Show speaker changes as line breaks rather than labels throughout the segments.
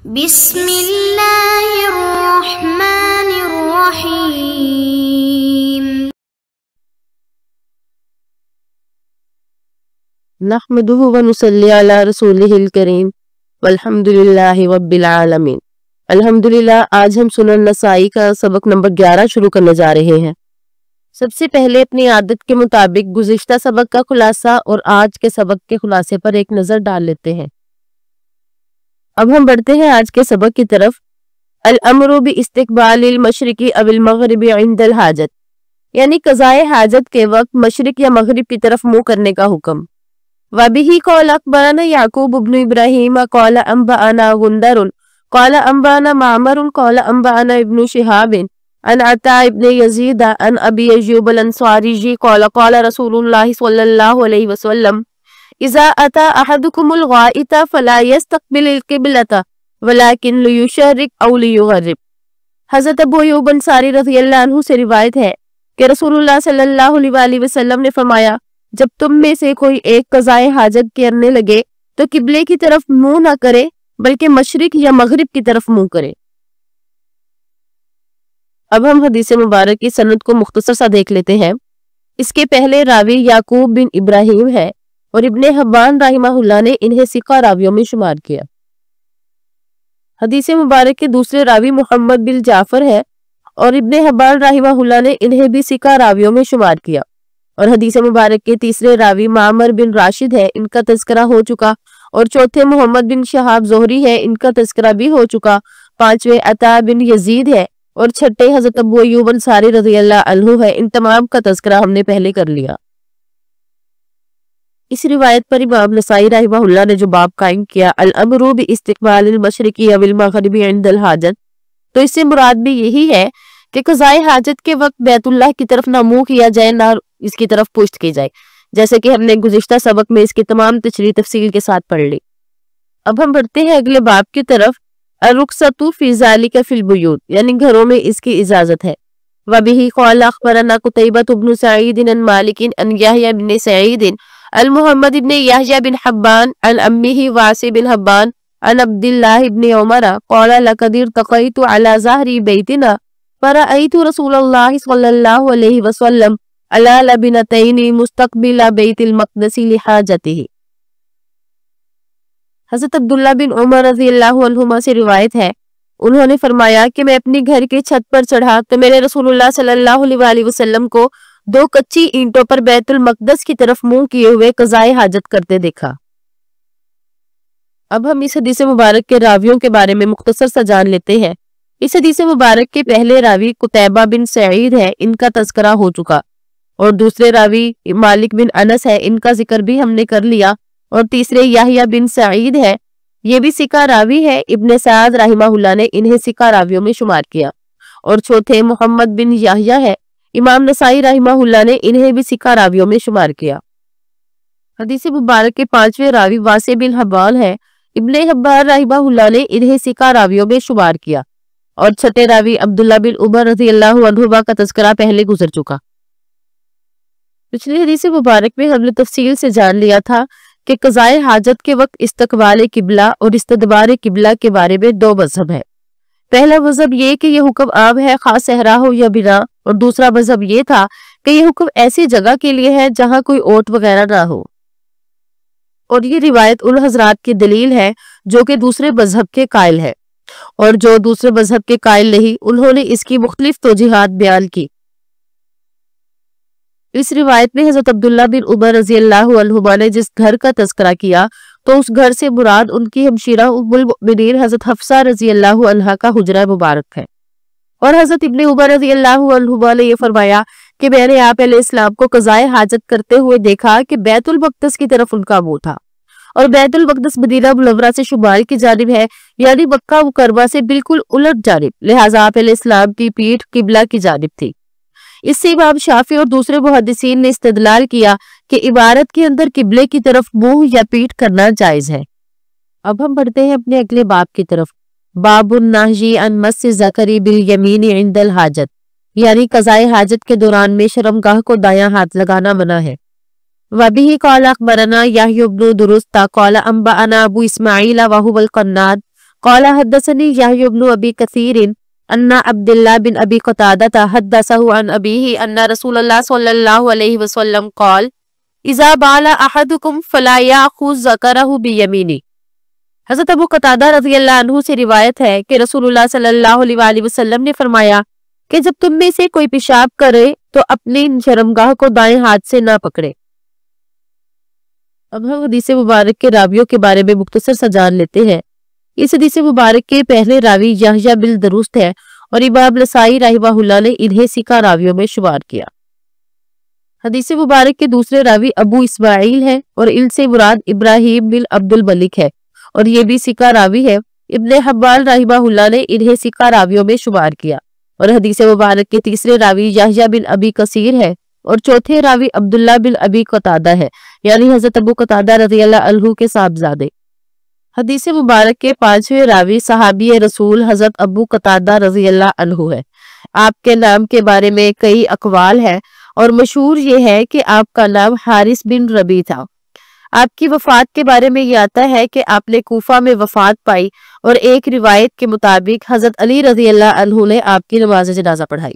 بسم اللہ الرحمن الرحیم
نحمده ونصلی علی رسولہ الکریم والحمد للہ رب العالمین۔ الحمدللہ آج ہم سنن نسائی کا سبق نمبر 11 شروع کرنے جا رہے ہیں۔ سب سے پہلے اپنی عادت کے مطابق گزشتہ سبق کا خلاصہ اور آج کے سبق کے خلاصے پر ایک نظر ڈال لیتے ہیں۔ اب ہم بڑھتے ہیں آج کے سبق کی طرف۔ الامر باستقبال المشرق او المغرب عند الحاجت، یعنی قضائے حاجت کے وقت مشرق یا مغرب کی طرف منہ کرنے کا حکم۔ وبه قال اخبرنا يعقوب بن ابراہیم قال انبأنا غندر قال انبأنا معمر قال انبأنا ابن شهاب عن عطاء بن يزيد عن ابي ايوب الانصاري قال قال رسول الله صلى الله عليه وسلم اذا اتى احدكم الغائط فلا يستقبل القبلة ولكن ليشرق او ليغرب۔ حضرت ابو ایوب انصاری رضی اللہ عنہ سے روایت ہے کہ رسول اللہ صلی اللہ علیہ وسلم نے فرمایا، جب تم میں سے کوئی ایک قضائے حاجت کرنے لگے تو قبلے کی طرف منہ نہ کرے بلکہ مشرق یا مغرب کی طرف منہ کرے۔ اب ہم حدیث مبارک کی سند کو مختصر سا دیکھ لیتے ہیں۔ اس کے پہلے راوی یعقوب بن ابراہیم ہے اور ابن حبان رحمہ اللہ نے انہیں ثقہ راویوں میں شمار کیا۔ حدیث مبارک کے دوسرے راوی محمد بن جعفر ہے اور ابن حبان رحمہ اللہ نے انہیں بھی ثقہ راویوں میں شمار کیا۔ اور حدیث مبارک کے تیسرے راوی معمر بن راشد ہے، ان کا تذکرہ ہو چکا، اور چوتھے محمد بن شہاب زہری ہے، ان کا تذکرہ بھی ہو چکا، پانچویں عطا بن یزید ہے، اور چھٹے حضرت ابو ایوب انصاری رضی اللہ عنہ ہے۔ ان تمام کا تذکرہ ہم نے پہلے کر لیا۔ اس روایت پر امام نسائی رحمہ اللہ نے جو باب قائم کیا الامر باستقبال المشرق او المغرب عند الحاجت، تو اس سے مراد بھی یہی ہے کہ قضائے حاجت کے وقت بیت اللہ کی طرف نہ منہ کیا جائے نہ اس کی طرف پشت کی جائے، جیسے کہ ہم نے گزشتہ سبق میں اس کی تمام تشریح تفصیل کے ساتھ پڑھ لی۔ اب ہم بڑھتے ہیں اگلے باب کی طرف۔ الرخصۃ فی ذلک فی البیوت، یعنی گھروں میں اس کی اجازت ہے۔ وبہ قال اخبرنا قتیبۃ بن سعید عن مالک عن یحییٰ بن سعید عن محمد بن یحییٰ بن حبان عن امہ واسع بن حبان عن عبد اللہ بن عمر قال لقد ارتقیت علی ظہر بیتنا فرأیت رسول اللہ صلی اللہ علیہ وسلم علی لبنتین مستقبل بیت المقدس لحاجتہ۔ حضرت عبداللہ بن عمر رضی اللہ عنہما سے روایت ہے، انہوں نے فرمایا کہ میں اپنی گھر کی چھت پر چڑھا تو میں نے رسول اللہ صلی اللہ علیہ وسلم کو 2 کچی اینٹوں پر بیت المقدس کی طرف منہ کیے ہوئے قضائے حاجت کرتے دیکھا۔ اب ہم اس حدیث مبارک کے راویوں کے بارے میں مختصر سا جان لیتے ہیں۔ اس حدیث مبارک کے پہلے راوی قتیبہ بن سعید ہے، ان کا تذکرہ ہو چکا، اور دوسرے راوی مالک بن انس ہے، ان کا ذکر بھی ہم نے کر لیا، اور تیسرے یحییٰ بن سعید ہے، یہ بھی ثقہ راوی ہے، ابن سعد رحمہ اللہ نے انہیں ثقہ راویوں میں شمار کیا، اور چوتھے محمد بن یحییٰ ہے، امام نسائی رحمہ اللہ نے انہیں بھی ثقہ راویوں میں شمار کیا۔ حدیث مبارک کے پانچویں راوی واسع بن حبان ہے، ابن حبان رحمہ اللہ نے انہیں ثقہ راویوں میں شمار کیا، اور چھٹے راوی عبداللہ بن عمر رضی اللہ عنہ کا تذکرہ پہلے گزر چکا۔ پچھلی حدیث مبارک میں ہم نے تفصیل سے جان لیا تھا کہ قضائے حاجت کے وقت استقبال قبلہ اور استدبار قبلہ کے بارے میں 2 مذہب ہے۔ پہلا مذہب یہ کہ یہ حکم عام ہے خاص صحرا ہو یا بنا، اور دوسرا مذہب یہ تھا کہ یہ حکم ایسی جگہ کے لیے ہے جہاں کوئی اوٹ وغیرہ نہ ہو، اور یہ روایت ان حضرات کی دلیل ہے جو کہ دوسرے مذہب کے قائل ہے، اور جو دوسرے مذہب کے قائل نہیں انہوں نے اس کی مختلف توجیہات بیان کی۔ اس روایت میں حضرت عبداللہ بن عمر رضی اللہ عنہما نے جس گھر کا تذکرہ کیا تو اس گھر سے مراد ان کی ہمشیرہ ام المؤمنین حضرت حفصہ رضی اللہ عنہا کا حجرہ مبارک ہے، اور حضرت ابن عمر رضی اللہ عنہما نے یہ فرمایا کہ میں نے آپ علیہ السلام کو قضائے حاجت کرتے ہوئے دیکھا کہ بیت المقدس کی طرف ان کا منہ تھا، اور بیت المقدس مدینہ منورہ سے شمال کی جانب ہے، یعنی مکہ مکرمہ سے بالکل الٹ جانب، لہٰذا آپ علیہ السلام کی پیٹھ قبلہ کی جانب تھی۔ اس سے امام شافعی اور دوسرے محدثین نے استدلال کیا کہ عبارت کے اندر قبلے کی طرف منہ یا پیٹھ کرنا جائز ہے۔ اب ہم بڑھتے ہیں اپنے اگلے باب کی طرف۔ باب النہی عن مس الذکر بالیمین عند الحاجت، یعنی قضائے حاجت کے دوران میں شرمگاہ کو دایاں ہاتھ لگانا منع ہے۔ وبه قال اخبرنا يحيى بن درست قال انبأنا ابو اسماعيل وهو القناد قال حدثني يحيى بن ابي كثير ان عبد الله بن ابي قتادة حدثه عن ابيه ان رسول الله صلى الله عليه وسلم قال اذا بال احدكم فلا ياخذ ذكره بيمينه۔ حضرت ابو قتادہ رضی اللہ عنہ سے روایت ہے کہ رسول اللہ صلی اللہ علیہ وسلم نے فرمایا کہ جب تم میں سے کوئی پیشاب کرے تو اپنی شرمگاہ کو دائیں ہاتھ سے نہ پکڑے۔ اب ہم حدیث مبارک کے راویوں کے بارے میں مختصر سا جان لیتے ہیں۔ اس حدیث مبارک کے پہلے راوی یحییٰ بن درست ہے اور امام نسائی رحمہ اللہ نے انہیں ثقہ راویوں میں شمار کیا۔ حدیث مبارک کے دوسرے راوی ابو اسماعیل ہے اور ان سے مراد ابراہیم بن عبد الملک ہے اور یہ بھی ثقہ راوی ہے۔ ابن حبان رحمہ اللہ نے انہیں ثقہ راویوں میں شمار کیا۔ اور حدیث مبارک کے تیسرے راوی یحییٰ بن ابی کثیر ہے اور چوتھے راوی عبداللہ بن ابی قتادہ ہے، یعنی حضرت ابو قتادہ رضی اللہ عنہ کے صاحبزادے۔ حدیث مبارک کے پانچویں راوی صحابی رسول حضرت ابو قتادہ رضی اللہ عنہ ہے۔ آپ کے نام کے بارے میں کئی اقوال ہیں اور مشہور یہ ہے کہ آپ کا نام حارث بن ربیع تھا۔ آپ کی وفات کے بارے میں یہ آتا ہے کہ آپ نے کوفہ میں وفات پائی اور ایک روایت کے مطابق حضرت علی رضی اللہ عنہ نے آپ کی نماز جنازہ پڑھائی۔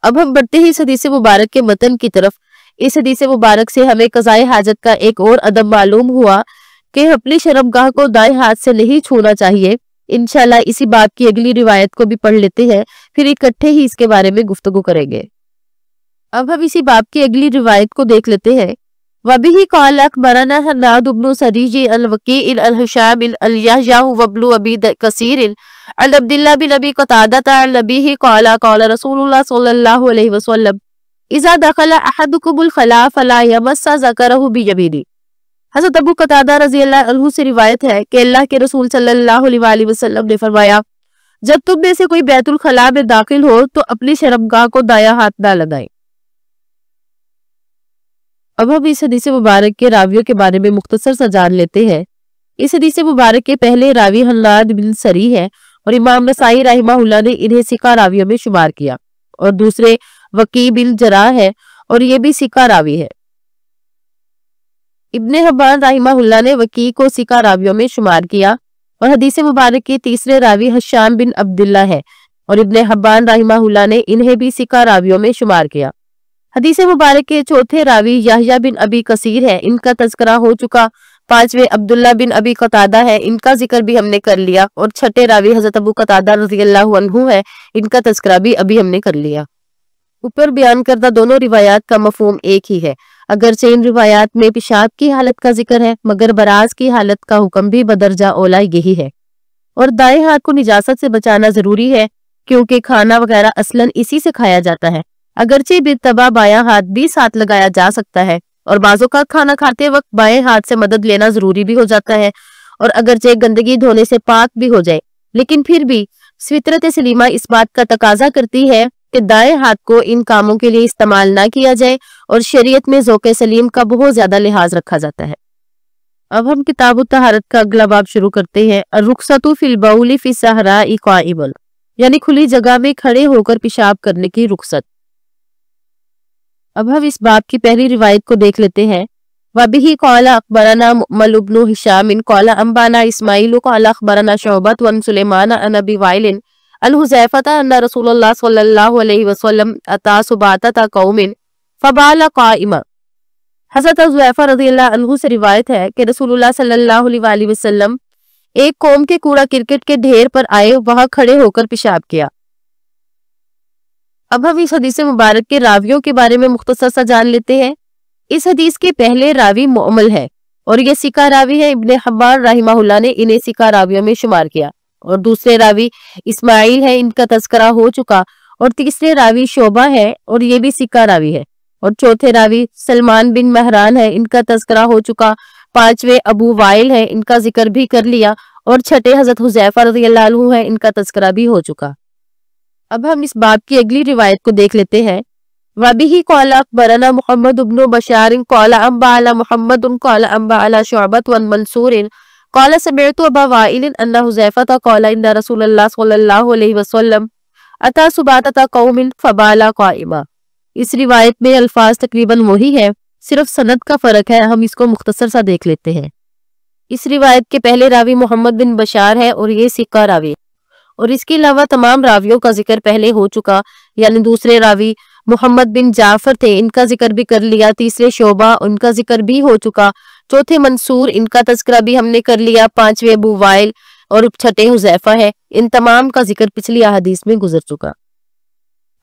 اب ہم بڑھتے ہیں اس حدیث مبارک کے متن کی طرف۔ اس حدیث مبارک سے ہمیں قضائے حاجت کا ایک اور ادب معلوم ہوا کہ اپنی شرمگاہ کو دائیں ہاتھ سے نہیں چھونا چاہیے۔ انشاءاللہ اسی بات کی اگلی روایت کو بھی پڑھ لیتے ہیں، پھر اکٹھے ہی اس کے بارے میں گفتگو کریں گے۔ اب ہم اسی باب کی اگلی روایت کو دیکھ لیتے ہیں۔ وَبِهِ قَالَ أَخْبَرَنَا حَنَّادُ بْنُ سَرِيجٍ عَنْ وَكِيعٍ عَنْ هِشَامٍ عَنْ يَحْيَىٰ وَابْنِ أَبِي كَثِيرٍ عَنْ عَبْدِ اللَّهِ بْنِ أَبِي قَتَادَةَ عَنْ أَبِيهِ قَالَ قَالَ رَسُولُ اللَّهِ صَلَّى اللَّهُ عَلَيْهِ وَسَلَّمَ إِذَا دَخَلَ أَحَدُكُمُ الْخَلَاءَ فَلَا يَمَسَّ ذَكَرَهُ بِيَمِينِهِ۔ حضرت ابو قتادہ رضی اللہ عنہ سے روایت ہے کہ اللہ کے رسول صلی اللہ علیہ وسلم نے فرمایا جب تم میں سے کوئی بیت الخلاء میں داخل ہو تو اپنی شرمگاہ کو دایاں ہاتھ نہ لگائے۔ اب ہم اس حدیث مبارک کے راویوں کے بارے میں مختصر سا جان لیتے ہیں۔ اس حدیث مبارک کے پہلے راوی حناد بن سری ہے اور امام نسائی رحمہ اللہ نے انہیں ثقہ راویوں میں شمار کیا، اور دوسرے وکیع بن جراح ہے اور یہ بھی ثقہ راوی ہے۔ ابن حبان رحمہ اللہ نے وکیع کو ثقہ راویوں میں شمار کیا، اور حدیث مبارک کے تیسرے راوی ہشام بن عبداللہ ہے اور ابن حبان رحمہ اللہ نے انہیں بھی ثقہ راویوں میں شمار کیا۔ حدیث مبارک کے چوتھے راوی یحییٰ بن ابی کثیر ہے، ان کا تذکرہ ہو چکا۔ پانچویں عبداللہ بن ابی قتادہ ہے، ان کا ذکر بھی ہم نے کر لیا، اور چھٹے راوی حضرت ابو قتادہ رضی اللہ عنہ ہے، ان کا تذکرہ بھی ابھی ہم نے کر لیا۔ اوپر بیان کردہ دونوں روایات کا مفہوم ایک ہی ہے، اگرچہ ان روایات میں پیشاب کی حالت کا ذکر ہے، مگر براز کی حالت کا حکم بھی بدرجہ اولا یہی ہے۔ اور دائیں ہاتھ کو نجاست سے بچانا ضروری ہے، کیونکہ کھانا وغیرہ اصلاً اسی سے کھایا جاتا ہے۔ اگرچہ بالطبع بایاں ہاتھ بھی ساتھ لگایا جا سکتا ہے، اور بعض اوقات کھانا کھاتے وقت بائیں ہاتھ سے مدد لینا ضروری بھی ہو جاتا ہے، اور اگرچہ گندگی دھونے سے پاک بھی ہو جائے، لیکن پھر بھی فطرت سلیمہ اس بات کا تقاضا کرتی ہے کہ دائیں ہاتھ کو ان کاموں کے لیے استعمال نہ کیا جائے، اور شریعت میں ذوق سلیم کا بہت زیادہ لحاظ رکھا جاتا ہے۔ اب ہم کتاب الطہارت کا اگلا باب شروع کرتے ہیں۔ الرخصۃ فی البول فی الصحراء قائما، یعنی کھلی جگہ میں کھڑے ہو کر پیشاب کرنے کی رخصت۔ اب ہم اس باب کی پہلی روایت کو دیکھ لیتے ہیں۔ وَبِهِ قَالَ أَخْبَرَنَا مُؤْمَلُ بْنُ هِشَامٍ قَالَ أَنبَأَنَا إِسْمَاعِيلُ قَالَ أَخْبَرَنَا شُعْبَةُ عَنْ سُلَيْمَانَ عَنْ أَبِي وَائِلٍ عَنْ حُذَيْفَةَ أَنَّ رَسُولَ اللَّهِ صَلَّى اللَّهُ عَلَيْهِ وَسَلَّمَ أَتَىٰ سُبَاطَةَ قَوْمٍ فَبَالَ قَائِمًا۔ حضرت حذیفہ رضی اللہ عنہ سے روایت ہے کہ رسول اللہ صلی اللہ علیہ وسلم ایک قوم کے کوڑا کرکٹ کے ڈھیر پر آئے، وہاں کھڑے ہو کر پیشاب کیا۔ اب ہم اس حدیث مبارک کے راویوں کے بارے میں مختصر سا جان لیتے ہیں۔ اس حدیث کے پہلے راوی مؤمل ہے اور یہ ثقہ راوی ہے، ابن حبان رحمہ اللہ نے انہیں ثقہ راویوں میں شمار کیا، اور دوسرے راوی اسماعیل ہے، ان کا تذکرہ ہو چکا، اور تیسرے راوی شعبہ ہے اور یہ بھی ثقہ راوی ہے، اور چوتھے راوی سلمان بن مہران ہے، ان کا تذکرہ ہو چکا۔ پانچویں ابو وائل ہے، ان کا ذکر بھی کر لیا، اور چھٹے حضرت حذیفہ رضی اللہ عنہ ہے، ان کا تذکرہ بھی ہو چکا۔ اب ہم اس باب کی اگلی روایت کو دیکھ لیتے ہیں۔ وَبِهِ قَالَ أَخْبَرَنَا مُحَمَّدُ بْنُ بَشَارٍ قَالَ أَنبَأَنَا مُحَمَّدٌ قَالَ أَنبَأَنَا شُعْبَةُ عَنْ مَنْصُورٍ قَالَ سَمِعْتُ أَبَا وَائِلٍ أَنَّ حُذَيْفَةَ قَالَ إِنَّ رَسُولَ اللَّهِ صَلَّى اللَّهُ عَلَيْهِ وَسَلَّمَ أَتَىٰ سُبَاطَةَ قَوْمٍ فَبَالَ قَائِمًا۔ اس روایت میں الفاظ تقریباً وہی ہے، صرف سند کا فرق ہے، ہم اس کو مختصر سا دیکھ لیتے ہیں۔ اس روایت کے پہلے راوی محمد بن بشار ہے اور یہ ثقہ راوی ہے، اور اس کے علاوہ تمام راویوں کا ذکر پہلے ہو چکا، یعنی دوسرے راوی محمد بن جعفر تھے، ان کا ذکر بھی کر لیا، تیسرے شعبہ ان کا ذکر بھی ہو چکا، چوتھے منصور ان کا تذکرہ بھی ہم نے کر لیا، پانچویں ابو وائل اور چھٹے حذیفہ ہے، ان تمام کا ذکر پچھلی احادیث میں گزر چکا۔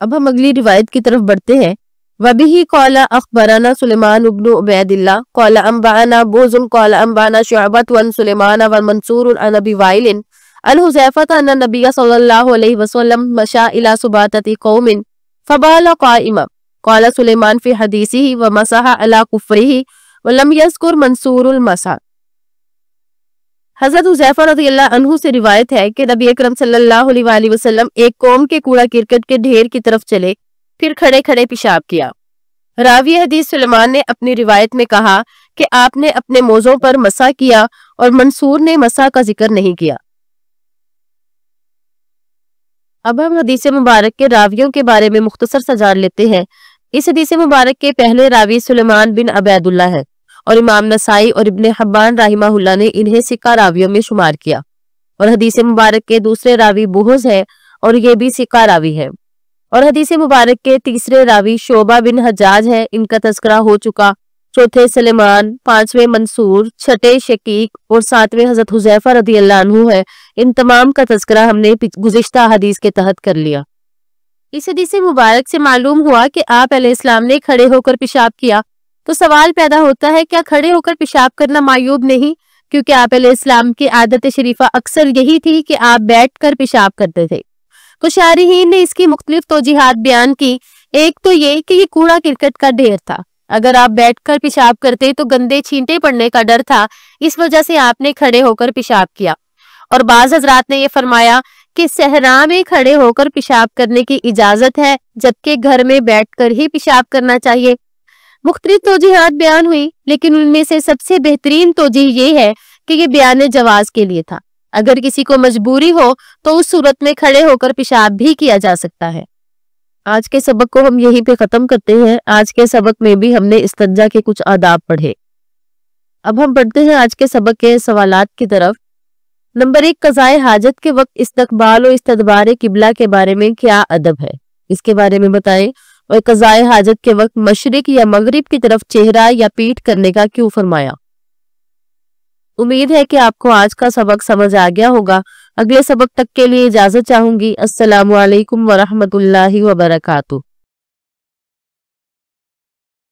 اب ہم اگلی روایت کی طرف بڑھتے ہیں۔ وَبِهِ قَالَ أَخْبَرَنَا سُلَيْمَانُ بْنُ عُبَيْدِ اللَّهِ قَالَ أَنبَأَنَا بُوزٌ قَالَ أَنبَأَنَا شُعْبَةُ عَنْ سُلَيْمَانَ وَمَنْصُورٌ عَنْ أَبِي وَائِلٍ عَنْ حُذَيْفَةَ أَنَّ النَّبِيَّ صَلَّى اللَّهُ عَلَيْهِ وَسَلَّمَ مَشَىٰ إِلَىٰ سُبَاطَةِ قَوْمٍ فَبَالَ قَائِمًا قَالَ سُلَيْمَانُ فِي حَدِيثِهِ وَمَسَحَ عَلَىٰ كُفَّيْهِ وَلَمْ يَذْكُرْ مَنْصُورُ الْمَسْحَ۔ حضرت حذیفہ رضی اللہ عنہ سے روایت ہے کہ نبی اکرم صلی اللہ علیہ وآلہ وسلم ایک قوم کے کوڑا کرکٹ کے ڈھیر کی طرف چلے، پھر کھڑے کھڑے پیشاب کیا۔ راوی حدیث سلیمان نے اپنی روایت میں کہا کہ آپ نے اپنے موزوں پر مسح کیا اور منصور نے مسح کا ذکر نہیں کیا۔ اب ہم حدیث مبارک کے راویوں کے بارے میں مختصر سا جان لیتے ہیں۔ اس حدیث مبارک کے پہلے راوی سلیمان بن عبید اللہ ہے، اور امام نسائی اور ابن حبان رحمہ اللہ نے انہیں ثقہ راویوں میں شمار کیا، اور حدیث مبارک کے دوسرے راوی بہز ہے اور یہ بھی ثقہ راوی ہے، اور حدیث مبارک کے تیسرے راوی شعبہ بن حجاج ہے، ان کا تذکرہ ہو چکا، چوتھے سلیمان، پانچویں منصور، چھٹے شقیق اور ساتویں حضرت حذیفہ رضی اللہ عنہ ہے، ان تمام کا تذکرہ ہم نے گزشتہ حدیث کے تحت کر لیا۔ اس حدیث مبارک سے معلوم ہوا کہ آپ علیہ السلام نے کھڑے ہو کر پیشاب کیا، تو سوال پیدا ہوتا ہے کیا کھڑے ہو کر پیشاب کرنا معیوب نہیں، کیونکہ آپ علیہ السلام کی عادت شریفہ اکثر یہی تھی کہ آپ بیٹھ کر پیشاب کرتے تھے۔ تو شارحین نے اس کی مختلف توجیحات بیان کی۔ ایک تو یہ کہ یہ کوڑا کرکٹ کا ڈھیر تھا، اگر آپ بیٹھ کر پیشاب کرتے تو گندے چھینٹے پڑنے کا ڈر تھا، اس وجہ سے آپ نے کھڑے ہو کر پیشاب کیا۔ اور بعض حضرات نے یہ فرمایا کہ صحرا میں کھڑے ہو کر پیشاب کرنے کی اجازت ہے، جبکہ گھر میں بیٹھ کر ہی پیشاب کرنا چاہیے۔ مختلف توجیحات بیان ہوئی، لیکن ان میں سے سب سے بہترین توجیح یہ ہے کہ یہ بیان جواز کے لیے تھا، اگر کسی کو مجبوری ہو تو اس صورت میں کھڑے ہو کر پیشاب بھی کیا جا سکتا ہے۔ آج کے سبق کو ہم یہیں پہ ختم کرتے ہیں۔ آج کے سبق میں بھی ہم نے استنجا کے کچھ آداب پڑھے۔ اب ہم پڑھتے ہیں آج کے سبق کے سوالات کی طرف۔ نمبر 1، قضاء حاجت کے وقت استقبال و استدبار قبلہ کے بارے میں کیا ادب ہے، اس کے بارے میں بتائیں۔ اور قضاء حاجت کے وقت مشرق یا مغرب کی طرف چہرہ یا پیٹھ کرنے کا کیوں فرمایا۔ امید ہے کہ آپ کو آج کا سبق سمجھ آ گیا ہوگا۔ اگلے سبق تک کے لیے اجازت چاہوں گی۔ السلام علیکم ورحمۃ اللہ وبرکاتہ۔